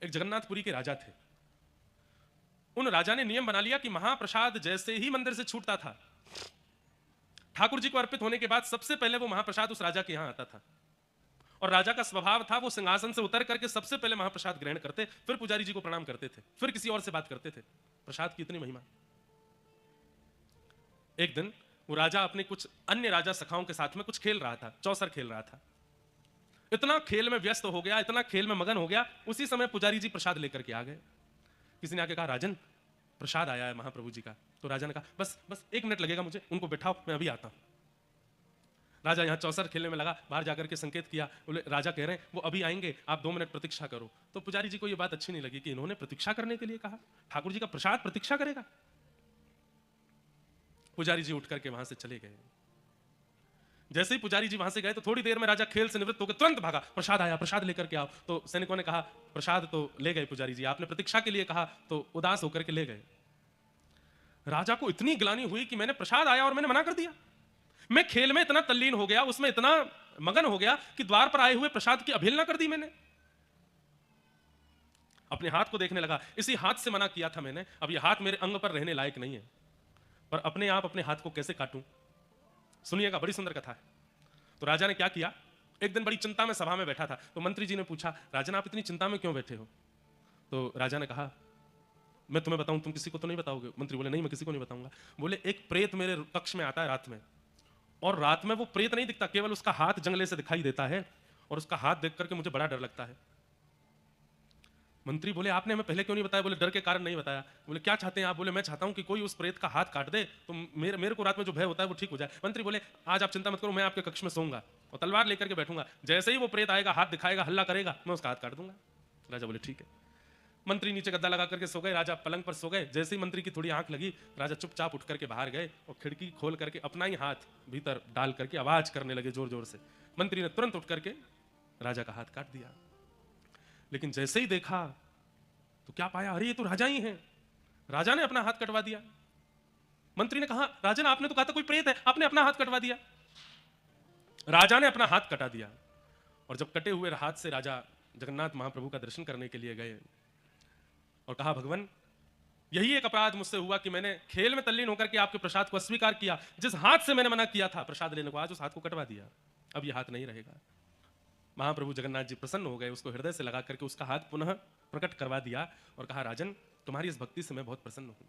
एक जगन्नाथपुरी के राजा थे। उन राजा ने नियम बना लिया कि महाप्रसाद जैसे ही मंदिर से छूटता था, ठाकुर जी को अर्पित होने के बाद सबसे पहले वो महाप्रसाद उस राजा के यहां आता था। और राजा का स्वभाव था वो सिंहासन से उतर करके सबसे पहले महाप्रसाद ग्रहण करते, फिर पुजारी जी को प्रणाम करते थे, फिर किसी और से बात करते थे। प्रसाद की इतनी महिमा। एक दिन वो राजा अपने कुछ अन्य राजा सखाओं के साथ में कुछ खेल रहा था, चौसर खेल रहा था। इतना खेल में व्यस्त हो गया, इतना खेल में मगन हो गया, उसी समय पुजारी जी प्रसाद लेकर के आ गए। किसी ने आके कहा, राजन प्रसाद आया है महाप्रभु जी का। तो राजा ने कहा, बस बस 1 मिनट लगेगा मुझे, उनको बैठाओ, मैं अभी आता हूं। राजा यहाँ चौसर खेलने में लगा, बाहर जाकर के संकेत किया, बोले राजा कह रहे हैं वो अभी आएंगे, आप 2 मिनट प्रतीक्षा करो। तो पुजारी जी को ये बात अच्छी नहीं लगी कि इन्होंने प्रतीक्षा करने के लिए कहा, ठाकुर जी का प्रसाद प्रतीक्षा करेगा। पुजारी जी उठ करके वहां से चले गए। जैसे ही पुजारी जी वहां से गए तो थोड़ी देर में राजा खेल से निवृत्त होकर तुरंत भागा, प्रसाद आया, प्रसाद लेकर के आओ। तो सैनिकों ने कहा, प्रसाद तो ले गए पुजारी जी, आपने प्रतीक्षा के लिए कहा तो उदास होकर के ले गए। राजा को इतनी ग्लानि हुई कि मैंने प्रसाद आया और मैंने मना कर दिया। मैं खेल में इतना तल्लीन हो गया, उसमें इतना मगन हो गया कि द्वार पर आए हुए प्रसाद की अवहेलना कर दी मैंने। अपने हाथ को देखने लगा, इसी हाथ से मना किया था मैंने, अब यह हाथ मेरे अंग पर रहने लायक नहीं है, पर अपने आप अपने हाथ को कैसे काटूं। सुनिएगा, बड़ी सुंदर कथा है। तो राजा ने क्या किया, एक दिन बड़ी चिंता में सभा में बैठा था। तो मंत्री जी ने पूछा, राजन आप इतनी चिंता में क्यों बैठे हो? तो राजा ने कहा, मैं तुम्हें बताऊं, तुम किसी को तो नहीं बताओगे? मंत्री बोले, नहीं मैं किसी को नहीं बताऊंगा। बोले, एक प्रेत मेरे कक्ष में आता है रात में, और रात में वो प्रेत नहीं दिखता, केवल उसका हाथ जंगले से दिखाई देता है, और उसका हाथ देख करके मुझे बड़ा डर लगता है। मंत्री बोले, आपने हमें पहले क्यों नहीं बताया? बोले, डर के कारण नहीं बताया। बोले, क्या चाहते हैं आप? बोले, मैं चाहता हूं कि कोई उस प्रेत का हाथ काट दे तो मेरे को रात में जो भय होता है वो ठीक हो जाए। मंत्री बोले, आज आप चिंता मत करो, मैं आपके कक्ष में सोऊंगा और तलवार लेकर के बैठूंगा, जैसे ही वो प्रेत आएगा, हाथ दिखाएगा, हल्ला करेगा, मैं उसका हाथ काट दूंगा। राजा बोले, ठीक है। मंत्री नीचे गद्दा लगा करके सो गए, राजा पलंग पर सो गए। जैसे ही मंत्री की थोड़ी आंख लगी, राजा चुपचाप उठ करके बाहर गए और खिड़की खोल करके अपना ही हाथ भीतर डाल करके आवाज करने लगे जोर जोर से। मंत्री ने तुरंत उठ करके राजा का हाथ काट दिया। लेकिन जैसे ही देखा तो क्या पाया, अरे ये तो राजा ही हैं। राजा ने अपना हाथ कटवा दिया। मंत्री ने कहा, राजन आपने तो कहा था कोई प्रेत है, आपने अपना हाथ कटवा दिया। राजा ने अपना हाथ कटा दिया, और जब कटे हुए हाथ से राजा जगन्नाथ महाप्रभु का दर्शन करने के लिए गए और कहा, भगवान यही एक अपराध मुझसे हुआ कि मैंने खेल में तल्लीन होकर के आपके प्रसाद को अस्वीकार किया। जिस हाथ से मैंने मना किया था प्रसाद लेने को, आज उस हाथ को कटवा दिया, अब यह हाथ नहीं रहेगा। महाप्रभु जगन्नाथ जी प्रसन्न हो गए, उसको हृदय से लगा करके उसका हाथ पुनः प्रकट करवा दिया और कहा, राजन तुम्हारी इस भक्ति से मैं बहुत प्रसन्न हूं।